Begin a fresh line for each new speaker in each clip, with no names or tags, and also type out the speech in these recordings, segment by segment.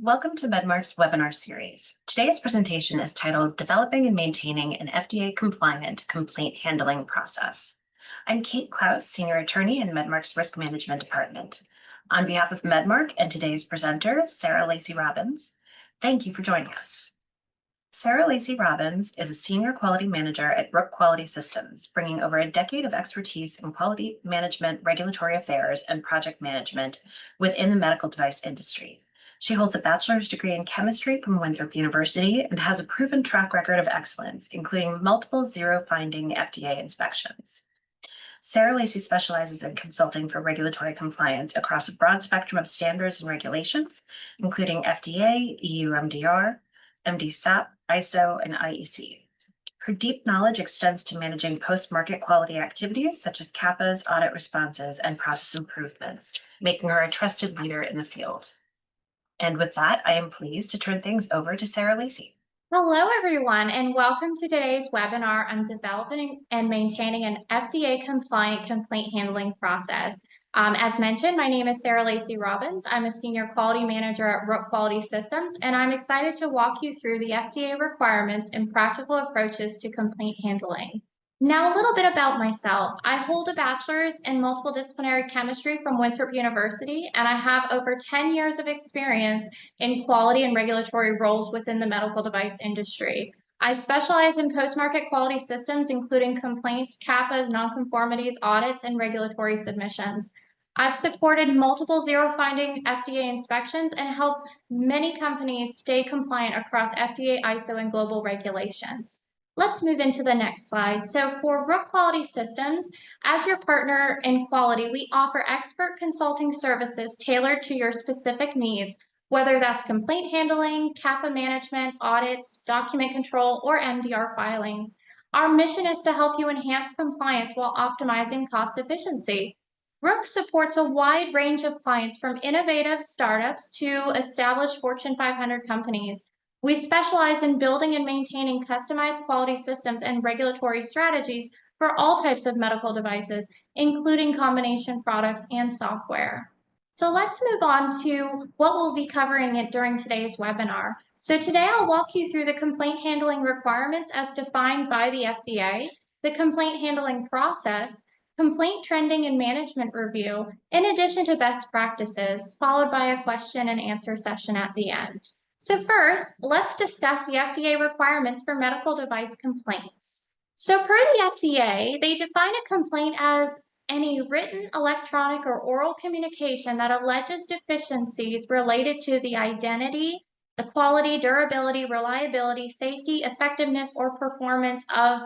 Welcome to Medmarc's webinar series. Today's presentation is titled Developing and Maintaining an FDA-Compliant Complaint Handling Process. I'm Kate Klaus, Senior Attorney in Medmarc's Risk Management Department. On behalf of Medmarc and today's presenter, Sarah Lacey Robbins, thank you for joining us. Sarah Lacey Robbins is a Senior Quality Manager at Rook Quality Systems, bringing over a decade of expertise in quality management, regulatory affairs, and project management within the medical device industry. She holds a bachelor's degree in chemistry from Winthrop University and has a proven track record of excellence, including multiple zero-finding FDA inspections. Sarah Lacey specializes in consulting for regulatory compliance across a broad spectrum of standards and regulations, including FDA, EU MDR, MDSAP, ISO, and IEC. Her deep knowledge extends to managing post-market quality activities such as CAPAs, audit responses, and process improvements, making her a trusted leader in the field. And with that, I am pleased to turn things over to Sarah Lacey.
Hello, everyone, and welcome to today's webinar on developing and maintaining an FDA-compliant complaint handling process. As mentioned, my name is Sarah Lacey Robbins. I'm a Senior Quality Manager at Rook Quality Systems, and I'm excited to walk you through the FDA requirements and practical approaches to complaint handling. Now, a little bit about myself. I hold a bachelor's in multiple disciplinary chemistry from Winthrop University, and I have over 10 years of experience in quality and regulatory roles within the medical device industry. I specialize in post-market quality systems, including complaints, CAPAs, nonconformities, audits, and regulatory submissions. I've supported multiple zero-finding FDA inspections and helped many companies stay compliant across FDA, ISO, and global regulations. Let's move into the next slide. So for Rook Quality Systems, as your partner in quality, we offer expert consulting services tailored to your specific needs, whether that's complaint handling, CAPA management, audits, document control, or MDR filings. Our mission is to help you enhance compliance while optimizing cost efficiency. Rook supports a wide range of clients from innovative startups to established Fortune 500 companies. We specialize in building and maintaining customized quality systems and regulatory strategies for all types of medical devices, including combination products and software. So let's move on to what we'll be covering during today's webinar. So today I'll walk you through the complaint handling requirements as defined by the FDA, the complaint handling process, complaint trending and management review, in addition to best practices, followed by a question and answer session at the end. So first, let's discuss the FDA requirements for medical device complaints. So per the FDA, they define a complaint as any written, electronic, or oral communication that alleges deficiencies related to the identity, the quality, durability, reliability, safety, effectiveness, or performance of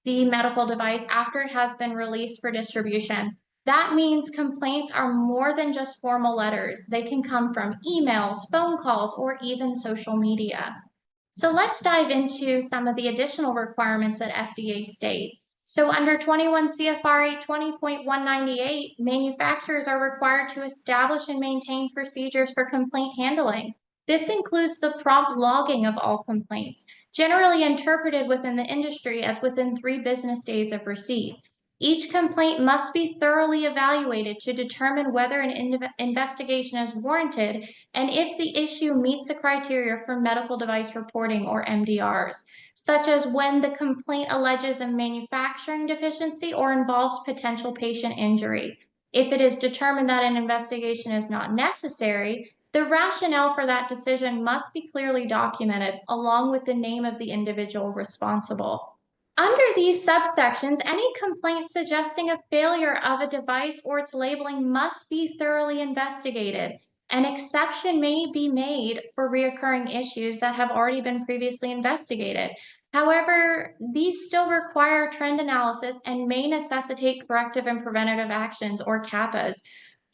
the medical device after it has been released for distribution. That means complaints are more than just formal letters. They can come from emails, phone calls, or even social media. So let's dive into some of the additional requirements that FDA states. So under 21 CFR 820.198, manufacturers are required to establish and maintain procedures for complaint handling. This includes the prompt logging of all complaints, generally interpreted within the industry as within 3 business days of receipt. Each complaint must be thoroughly evaluated to determine whether an investigation is warranted and if the issue meets the criteria for medical device reporting or MDRs, such as when the complaint alleges a manufacturing deficiency or involves potential patient injury. If it is determined that an investigation is not necessary, the rationale for that decision must be clearly documented, along with the name of the individual responsible. Under these subsections, any complaint suggesting a failure of a device or its labeling must be thoroughly investigated. An exception may be made for recurring issues that have already been previously investigated. However, these still require trend analysis and may necessitate corrective and preventative actions or CAPAs.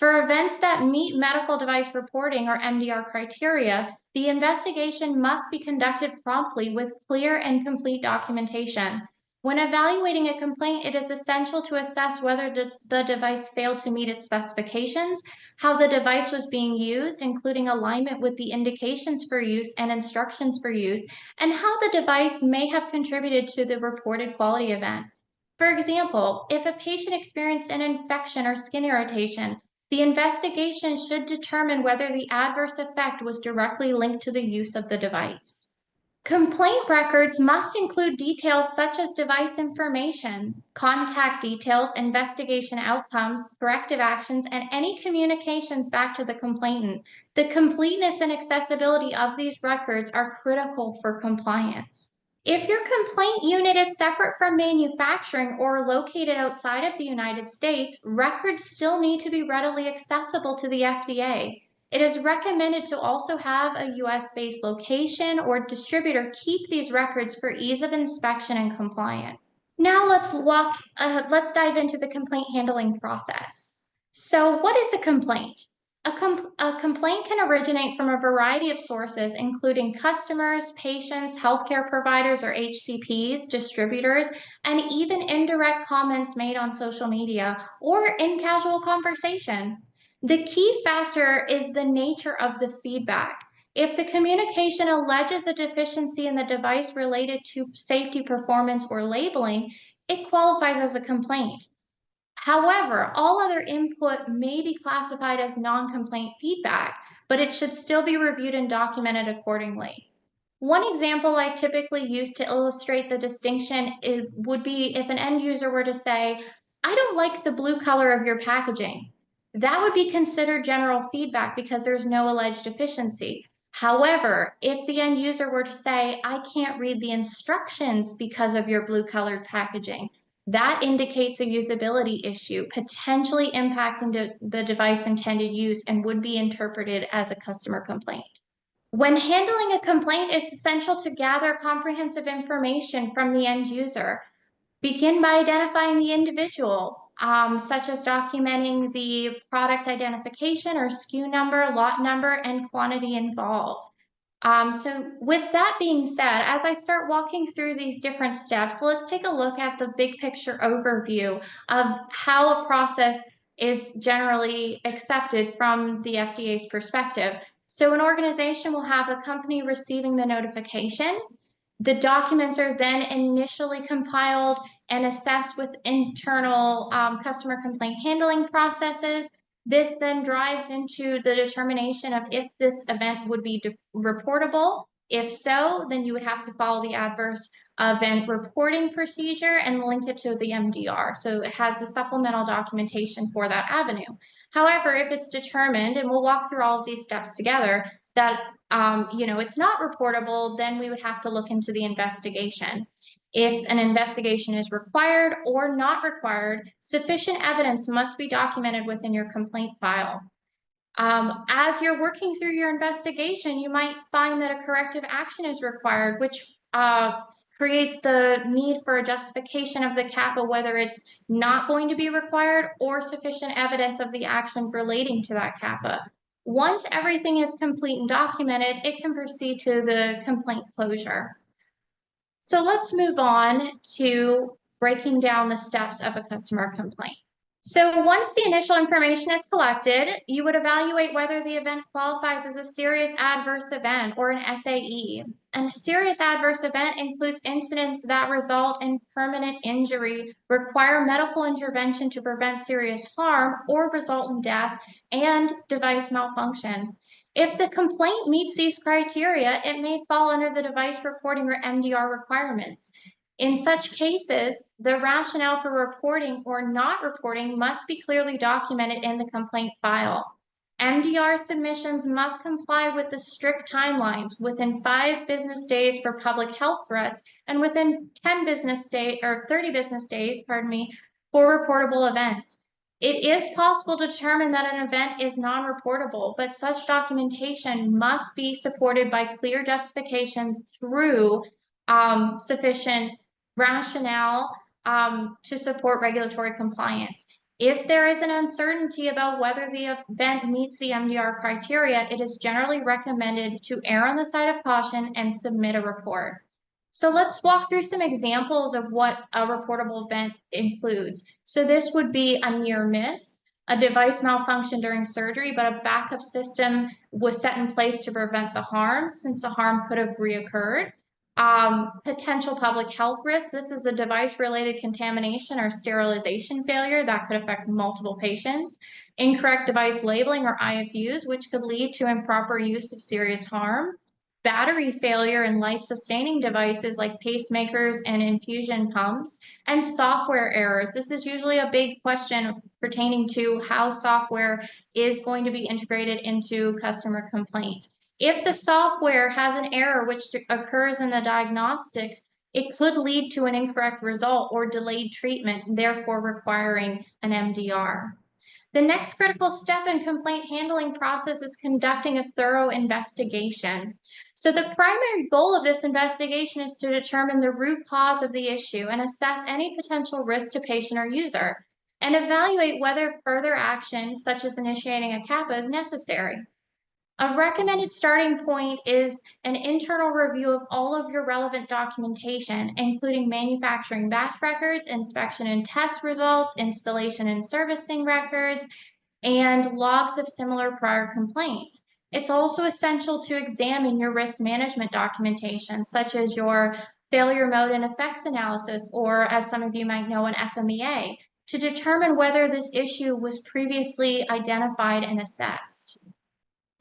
For events that meet medical device reporting or MDR criteria, the investigation must be conducted promptly with clear and complete documentation. When evaluating a complaint, it is essential to assess whether the device failed to meet its specifications, how the device was being used, including alignment with the indications for use and instructions for use, and how the device may have contributed to the reported quality event. For example, if a patient experienced an infection or skin irritation, The investigation should determine whether the adverse effect was directly linked to the use of the device. Complaint records must include details such as device information, contact details, investigation outcomes, corrective actions, and any communications back to the complainant. The completeness and accessibility of these records are critical for compliance. If your complaint unit is separate from manufacturing or located outside of the United States, records still need to be readily accessible to the FDA. It is recommended to also have a US-based location or distributor keep these records for ease of inspection and compliance. Now let's dive into the complaint handling process. So what is a complaint? A complaint can originate from a variety of sources, including customers, patients, healthcare providers or HCPs, distributors, and even indirect comments made on social media or in casual conversation. The key factor is the nature of the feedback. If the communication alleges a deficiency in the device related to safety, performance, or labeling, it qualifies as a complaint. However, all other input may be classified as non-complaint feedback, but it should still be reviewed and documented accordingly. One example I typically use to illustrate the distinction would be if an end user were to say, "I don't like the blue color of your packaging." That would be considered general feedback because there's no alleged deficiency. However, if the end user were to say, "I can't read the instructions because of your blue colored packaging," that indicates a usability issue, potentially impacting the device intended use and would be interpreted as a customer complaint. When handling a complaint, it's essential to gather comprehensive information from the end user. Begin by identifying the individual, such as documenting the product identification or SKU number, lot number, and quantity involved. So with that being said, as I start walking through these different steps, let's take a look at the big picture overview of how a process is generally accepted from the FDA's perspective. So an organization will have a company receiving the notification. The documents are then initially compiled and assessed with internal customer complaint handling processes. This then drives into the determination of if this event would be reportable. If so, then you would have to follow the adverse event reporting procedure and link it to the MDR. So it has the supplemental documentation for that avenue. However, if it's determined, and we'll walk through all of these steps together, that it's not reportable, then we would have to look into the investigation. If an investigation is required or not required, sufficient evidence must be documented within your complaint file. As you're working through your investigation, you might find that a corrective action is required, which creates the need for a justification of the CAPA, whether it's not going to be required or sufficient evidence of the action relating to that CAPA. Once everything is complete and documented, it can proceed to the complaint closure. So let's move on to breaking down the steps of a customer complaint. So once the initial information is collected, you would evaluate whether the event qualifies as a serious adverse event or an SAE. And a serious adverse event includes incidents that result in permanent injury, require medical intervention to prevent serious harm, or result in death and device malfunction. If the complaint meets these criteria, it may fall under the device reporting or MDR requirements. In such cases, the rationale for reporting or not reporting must be clearly documented in the complaint file. MDR submissions must comply with the strict timelines within 5 business days for public health threats and within 10 business days or 30 business days, for reportable events. It is possible to determine that an event is non-reportable, but such documentation must be supported by clear justification through sufficient rationale to support regulatory compliance. If there is an uncertainty about whether the event meets the MDR criteria, it is generally recommended to err on the side of caution and submit a report. So let's walk through some examples of what a reportable event includes. So this would be a near miss, a device malfunction during surgery, but a backup system was set in place to prevent the harm since the harm could have reoccurred. Potential public health risks. This is a device-related contamination or sterilization failure that could affect multiple patients. Incorrect device labeling or IFUs, which could lead to improper use of serious harm. Battery failure in life-sustaining devices like pacemakers and infusion pumps. And software errors. This is usually a big question pertaining to how software is going to be integrated into customer complaints. If the software has an error which occurs in the diagnostics, it could lead to an incorrect result or delayed treatment, therefore requiring an MDR. The next critical step in complaint handling process is conducting a thorough investigation. So the primary goal of this investigation is to determine the root cause of the issue and assess any potential risk to patient or user, and evaluate whether further action, such as initiating a CAPA, is necessary. A recommended starting point is an internal review of all of your relevant documentation, including manufacturing batch records, inspection and test results, installation and servicing records, and logs of similar prior complaints. It's also essential to examine your risk management documentation, such as your failure mode and effects analysis, or as some of you might know, an FMEA, to determine whether this issue was previously identified and assessed.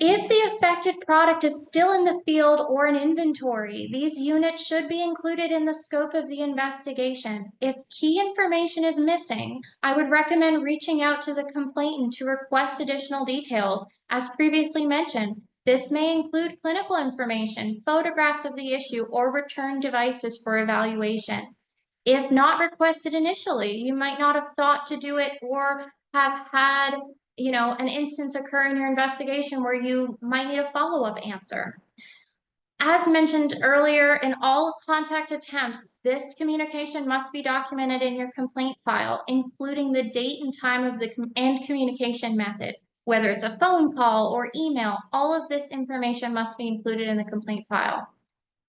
If the affected product is still in the field or in inventory, these units should be included in the scope of the investigation. If key information is missing, I would recommend reaching out to the complainant to request additional details. As previously mentioned, this may include clinical information, photographs of the issue, or return devices for evaluation. If not requested initially, you might not have thought to do it or have had an instance occur in your investigation where you might need a follow-up answer. As mentioned earlier, in all contact attempts, this communication must be documented in your complaint file, including the date and time of the communication method. Whether it's a phone call or email, all of this information must be included in the complaint file.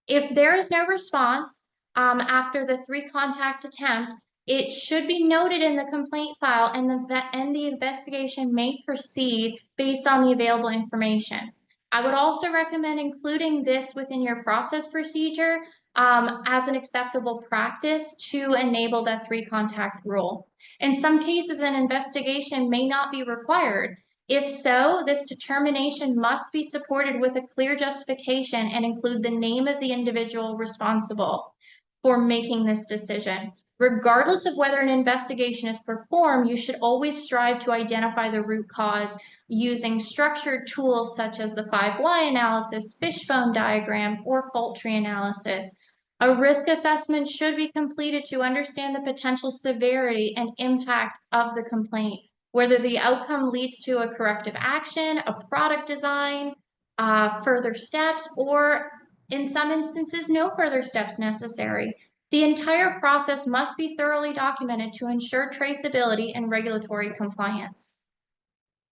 If there is no response after the 3 contact attempt, it should be noted in the complaint file, and the investigation may proceed based on the available information. I would also recommend including this within your process procedure as an acceptable practice to enable the 3 contact rule. In some cases, an investigation may not be required. If so, this determination must be supported with a clear justification and include the name of the individual responsible for making this decision. Regardless of whether an investigation is performed, you should always strive to identify the root cause using structured tools such as the 5 why analysis, fishbone diagram, or fault tree analysis. A risk assessment should be completed to understand the potential severity and impact of the complaint, whether the outcome leads to a corrective action, a product design, further steps, or in some instances, no further steps necessary. The entire process must be thoroughly documented to ensure traceability and regulatory compliance.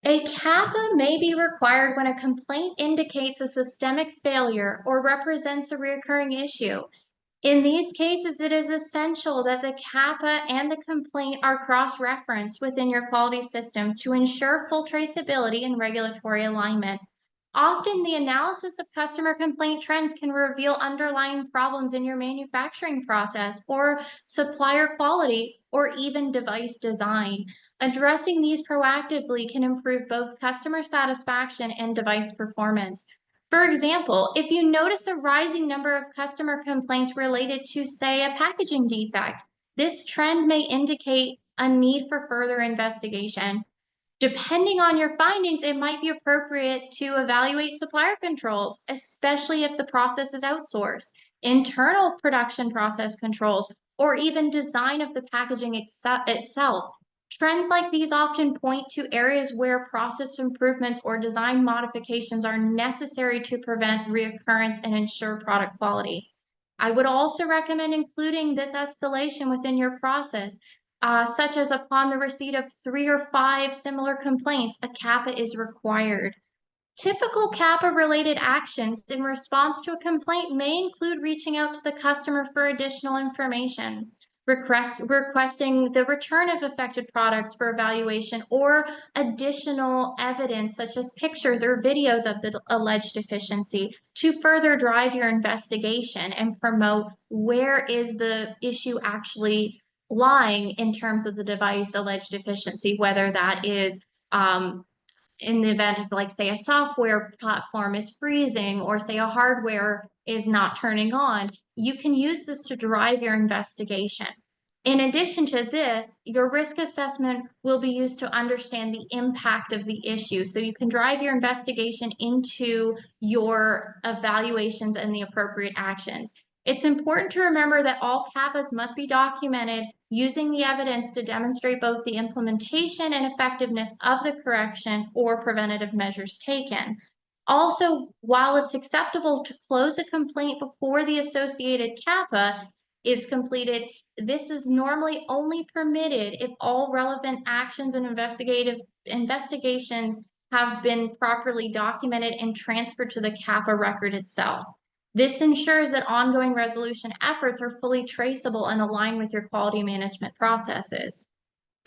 A CAPA may be required when a complaint indicates a systemic failure or represents a recurring issue. In these cases, it is essential that the CAPA and the complaint are cross-referenced within your quality system to ensure full traceability and regulatory alignment. Often, the analysis of customer complaint trends can reveal underlying problems in your manufacturing process or supplier quality or even device design. Addressing these proactively can improve both customer satisfaction and device performance. For example, if you notice a rising number of customer complaints related to, say, a packaging defect, this trend may indicate a need for further investigation. Depending on your findings, it might be appropriate to evaluate supplier controls, especially if the process is outsourced, internal production process controls, or even design of the packaging itself. Trends like these often point to areas where process improvements or design modifications are necessary to prevent reoccurrence and ensure product quality. I would also recommend including this escalation within your process, such as upon the receipt of 3 or 5 similar complaints, a CAPA is required. Typical CAPA-related actions in response to a complaint may include reaching out to the customer for additional information, requesting the return of affected products for evaluation or additional evidence such as pictures or videos of the alleged deficiency to further drive your investigation and promote where is the issue actually lying in terms of the device alleged deficiency, whether that is in the event of, like, say, a software platform is freezing or say a hardware is not turning on. You can use this to drive your investigation. In addition to this, your risk assessment will be used to understand the impact of the issue. So you can drive your investigation into your evaluations and the appropriate actions. It's important to remember that all CAPAs must be documented using the evidence to demonstrate both the implementation and effectiveness of the correction or preventative measures taken. Also, while it's acceptable to close a complaint before the associated CAPA is completed, this is normally only permitted if all relevant actions and investigations have been properly documented and transferred to the CAPA record itself. This ensures that ongoing resolution efforts are fully traceable and aligned with your quality management processes.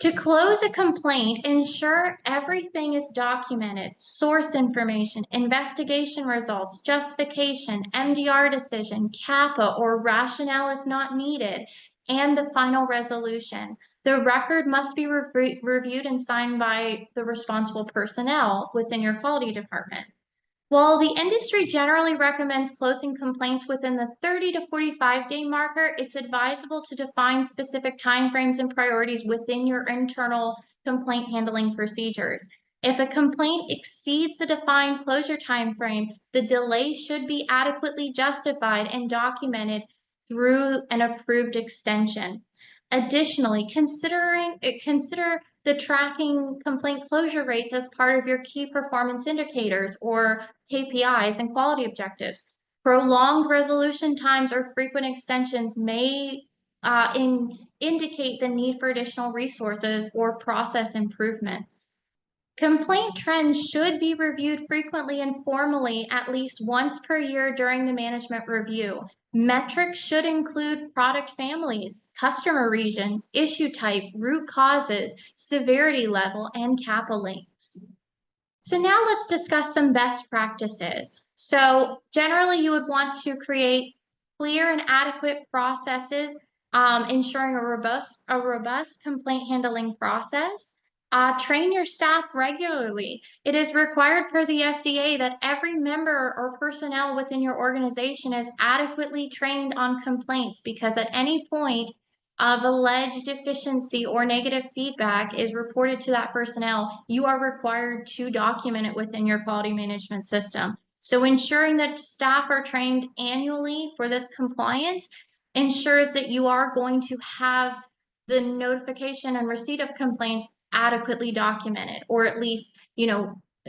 To close a complaint, ensure everything is documented: source information, investigation results, justification, MDR decision, CAPA or rationale if not needed, and the final resolution. The record must be reviewed and signed by the responsible personnel within your quality department. While the industry generally recommends closing complaints within the 30 to 45-day marker, it's advisable to define specific timeframes and priorities within your internal complaint handling procedures. If a complaint exceeds the defined closure timeframe, the delay should be adequately justified and documented through an approved extension. Additionally, consider the tracking complaint closure rates as part of your key performance indicators or KPIs and quality objectives. Prolonged resolution times or frequent extensions may indicate the need for additional resources or process improvements. Complaint trends should be reviewed frequently and formally at least once per year during the management review. Metrics should include product families, customer regions, issue type, root causes, severity level, and CAPA links. So now let's discuss some best practices. So generally you would want to create clear and adequate processes, ensuring a robust complaint handling process. Train your staff regularly. It is required per the FDA that every member or personnel within your organization is adequately trained on complaints, because at any point of alleged deficiency or negative feedback is reported to that personnel, you are required to document it within your quality management system. So ensuring that staff are trained annually for this compliance ensures that you are going to have the notification and receipt of complaints adequately documented, or at least,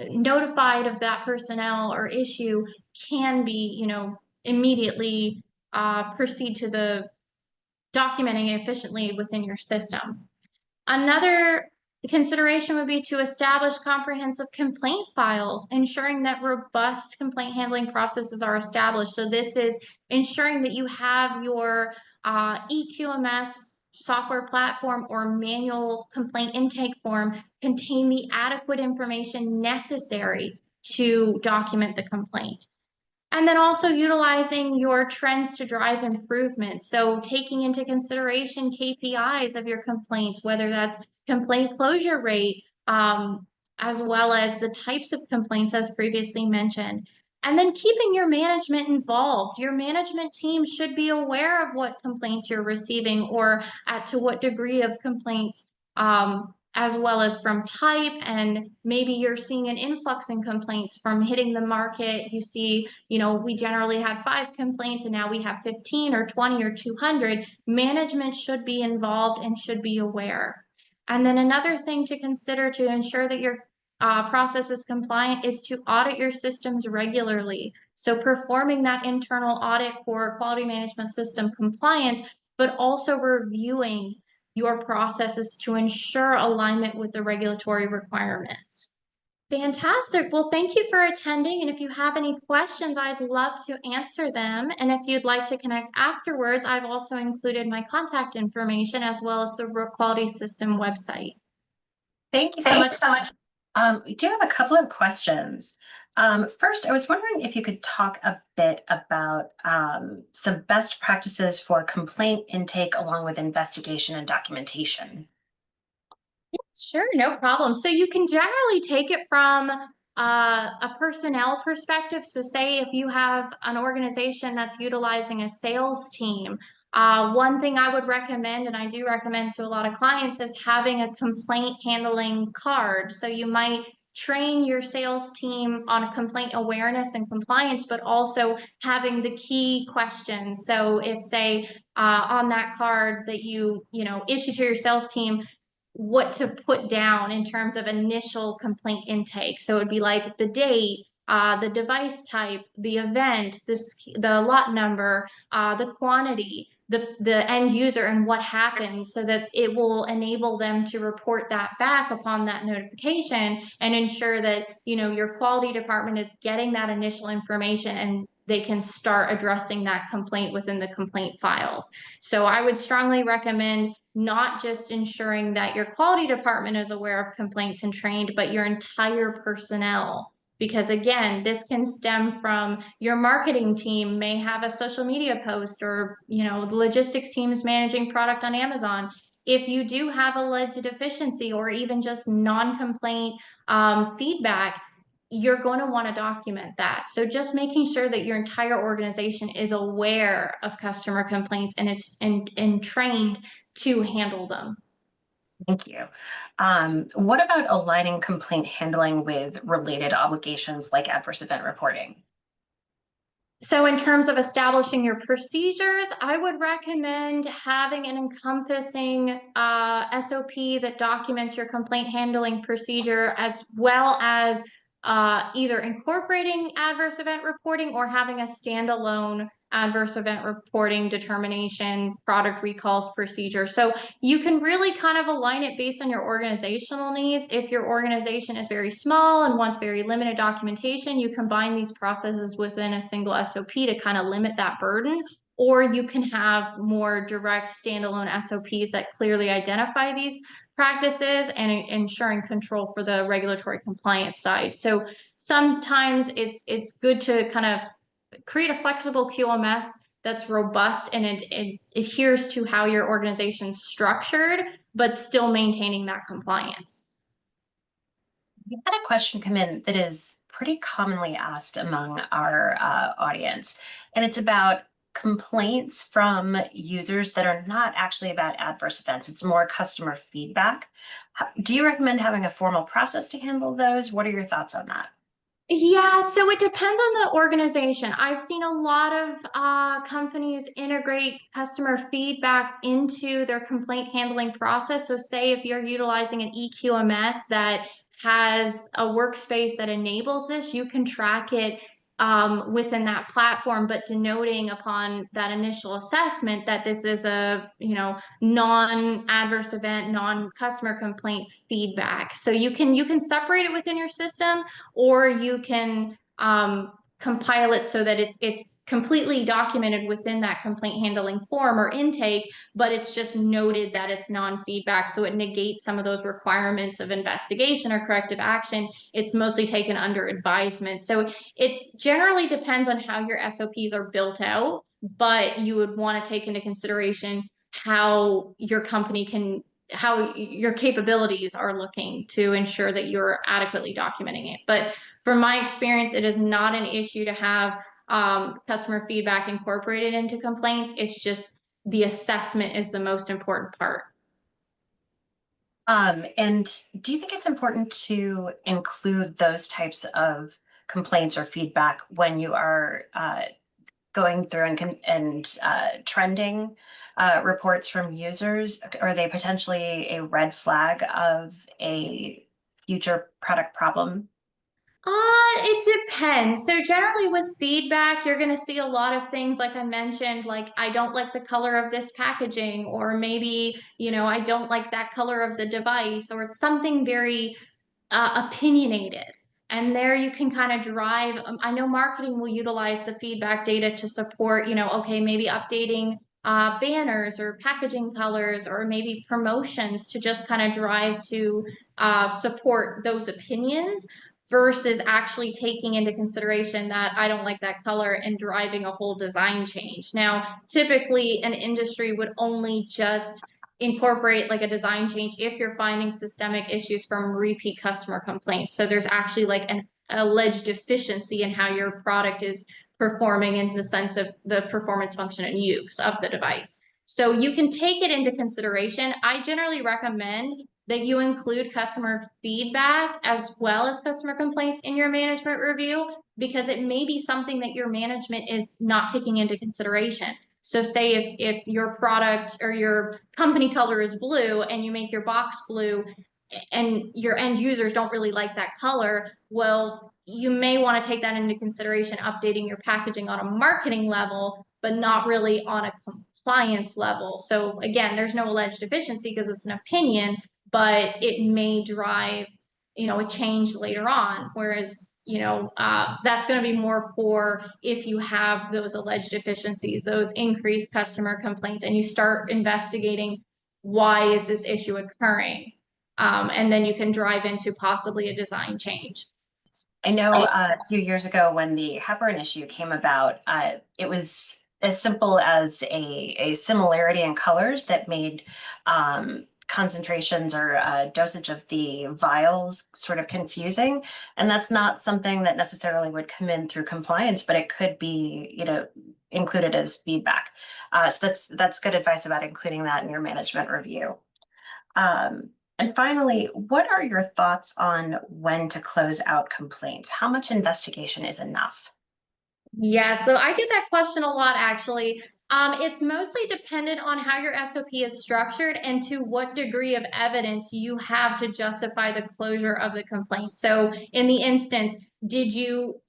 notified of that personnel or issue can be, immediately proceed to the documenting it efficiently within your system. Another consideration would be to establish comprehensive complaint files, ensuring that robust complaint handling processes are established. So this is ensuring that you have your EQMS software platform or manual complaint intake form contain the adequate information necessary to document the complaint. And then also utilizing your trends to drive improvements. So taking into consideration KPIs of your complaints, whether that's complaint closure rate, as well as the types of complaints as previously mentioned. And then keeping your management involved. Your management team should be aware of what complaints you're receiving, or to what degree of complaints, as well as from type, and maybe you're seeing an influx in complaints from hitting the market. You see, we generally had 5 complaints and now we have 15 or 20 or 200. Management should be involved and should be aware. And then another thing to consider to ensure that your process is compliant is to audit your systems regularly. So performing that internal audit for quality management system compliance, but also reviewing your processes to ensure alignment with the regulatory requirements. Fantastic. Well, thank you for attending. And if you have any questions, I'd love to answer them. And if you'd like to connect afterwards, I've also included my contact information as well as the Rook Quality System website.
Thank you so
Thank
much.
you so much.
We do have a couple of questions. First, I was wondering if you could talk a bit about some best practices for complaint intake along with investigation and documentation.
Sure, no problem. So you can generally take it from a personnel perspective. So say if you have an organization that's utilizing a sales team, one thing I would recommend, and I do recommend to a lot of clients, is having a complaint handling card. So you might train your sales team on complaint awareness and compliance, but also having the key questions. So if say on that card that you issue to your sales team, what to put down in terms of initial complaint intake. So it'd be like the date, the device type, the event, the lot number, the quantity, the end user, and what happened, so that it will enable them to report that back upon that notification and ensure that your quality department is getting that initial information and they can start addressing that complaint within the complaint files. So I would strongly recommend not just ensuring that your quality department is aware of complaints and trained, but your entire personnel. Because again, this can stem from your marketing team may have a social media post, or the logistics team is managing product on Amazon. If you do have alleged deficiency or even just non-complaint feedback, you're going to want to document that. So just making sure that your entire organization is aware of customer complaints and is and trained to handle them.
Thank you. What about aligning complaint handling with related obligations like adverse event reporting?
So in terms of establishing your procedures, I would recommend having an encompassing SOP that documents your complaint handling procedure, as well as either incorporating adverse event reporting or having a standalone adverse event reporting determination product recalls procedure. So you can really kind of align it based on your organizational needs. If your organization is very small and wants very limited documentation, you combine these processes within a single SOP to kind of limit that burden. Or you can have more direct standalone SOPs that clearly identify these practices and ensuring control for the regulatory compliance side. So sometimes it's good to kind of create a flexible QMS that's robust and it adheres to how your organization's structured, but still maintaining that compliance.
We had a question come in that is pretty commonly asked among our audience, and it's about complaints from users that are not actually about adverse events. It's more customer feedback. Do you recommend having a formal process to handle those? What are your thoughts on that?
Yeah, so it depends on the organization. I've seen a lot of companies integrate customer feedback into their complaint handling process. So, say if you're utilizing an EQMS that has a workspace that enables this, you can track it within that platform, but denoting upon that initial assessment that this is a non-adverse event, non-customer complaint feedback. So you can separate it within your system, or you can compile it so that it's completely documented within that complaint handling form or intake, but it's just noted that it's non-feedback, so it negates some of those requirements of investigation or corrective action. It's mostly taken under advisement. So it generally depends on how your SOPs are built out, but you would want to take into consideration how your company can how your capabilities are looking to ensure that you're adequately documenting it. But from my experience, it is not an issue to have customer feedback incorporated into complaints. It's just the assessment is the most important part.
And do you think it's important to include those types of complaints or feedback when you are going through and trending reports from users? Are they potentially a red flag of a future product problem?
It depends. So generally with feedback, you're going to see a lot of things like I mentioned, like I don't like the color of this packaging, or maybe, I don't like that color of the device, or it's something very opinionated. And there you can kind of drive. I know marketing will utilize the feedback data to support, okay, maybe updating banners or packaging colors or maybe promotions to just kind of drive to support those opinions versus actually taking into consideration that I don't like that color and driving a whole design change. Now, typically an industry would only just incorporate like a design change if you're finding systemic issues from repeat customer complaints. So there's actually like an alleged deficiency in how your product is performing in the sense of the performance, function, and use of the device. So you can take it into consideration. I generally recommend that you include customer feedback as well as customer complaints in your management review, because it may be something that your management is not taking into consideration. So say if your product or your company color is blue and you make your box blue and your end users don't really like that color, well, you may want to take that into consideration, updating your packaging on a marketing level, but not really on a compliance level. So again, there's no alleged deficiency because it's an opinion, but it may drive, a change later on. Whereas, that's going to be more for if you have those alleged deficiencies, those increased customer complaints, and you start investigating why is this issue occurring. And then you can drive into possibly a design change.
I know a few years ago when the heparin issue came about, it was as simple as a similarity in colors that made concentrations or dosage of the vials sort of confusing. And that's not something that necessarily would come in through compliance, but it could be, included as feedback. So that's good advice about including that in your management review. And finally, what are your thoughts on when to close out complaints? How much investigation is enough?
Yeah, so I get that question a lot actually. It's mostly dependent on how your SOP is structured and to what degree of evidence you have to justify the closure of the complaint. So in the instance, did you,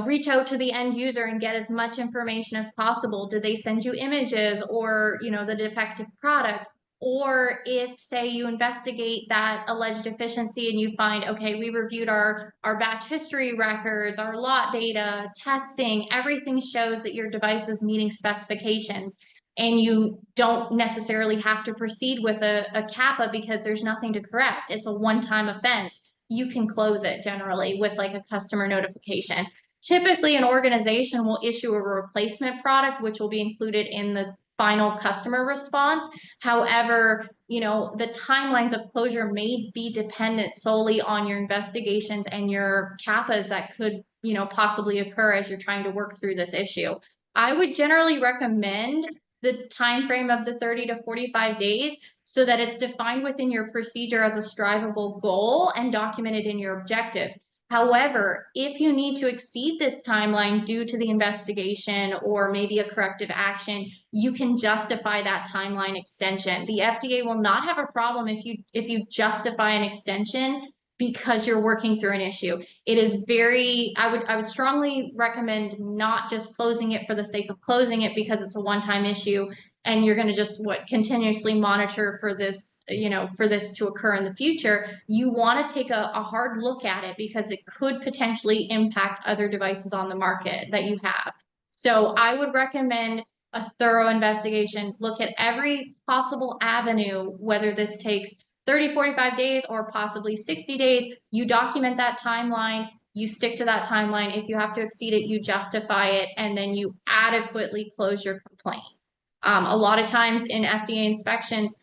reach out to the end user and get as much information as possible? Did they send you images or, the defective product? Or if, say, you investigate that alleged deficiency and you find, okay, we reviewed our batch history records, our lot data, testing, everything shows that your device is meeting specifications, and you don't necessarily have to proceed with a CAPA because there's nothing to correct. It's a one-time offense. You can close it generally with like a customer notification. Typically, an organization will issue a replacement product, which will be included in the final customer response. However, the timelines of closure may be dependent solely on your investigations and your CAPAs that could, possibly occur as you're trying to work through this issue. I would generally recommend the time frame of the 30 to 45 days so that it's defined within your procedure as a strivable goal and documented in your objectives. However, if you need to exceed this timeline due to the investigation or maybe a corrective action, you can justify that timeline extension. The FDA will not have a problem if you justify an extension because you're working through an issue. It is I would strongly recommend not just closing it for the sake of closing it because it's a one-time issue and you're going to just continuously monitor for this, for this to occur in the future. You want to take a hard look at it because it could potentially impact other devices on the market that you have. So I would recommend a thorough investigation. Look at every possible avenue, whether this takes 30, 45 days or possibly 60 days. You document that timeline. You stick to that timeline. If you have to exceed it, you justify it, and then you adequately close your complaint. A lot of times in FDA inspections,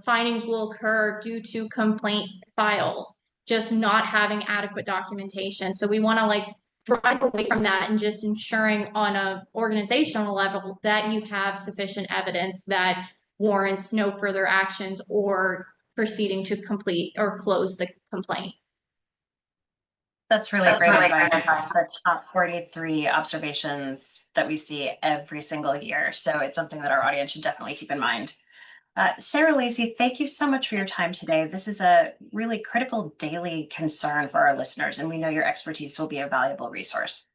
findings will occur due to complaint files, just not having adequate documentation. So we want to drive away from that and just ensuring on an organizational level that you have sufficient evidence that warrants no further actions or proceeding to complete or close the complaint.
That's really great advice. The top 43 observations that we see every single year. So it's something that our audience should definitely keep in mind. Sarah Lacey, thank you so much for your time today. This is a really critical daily concern for our listeners, and we know your expertise will be a valuable resource.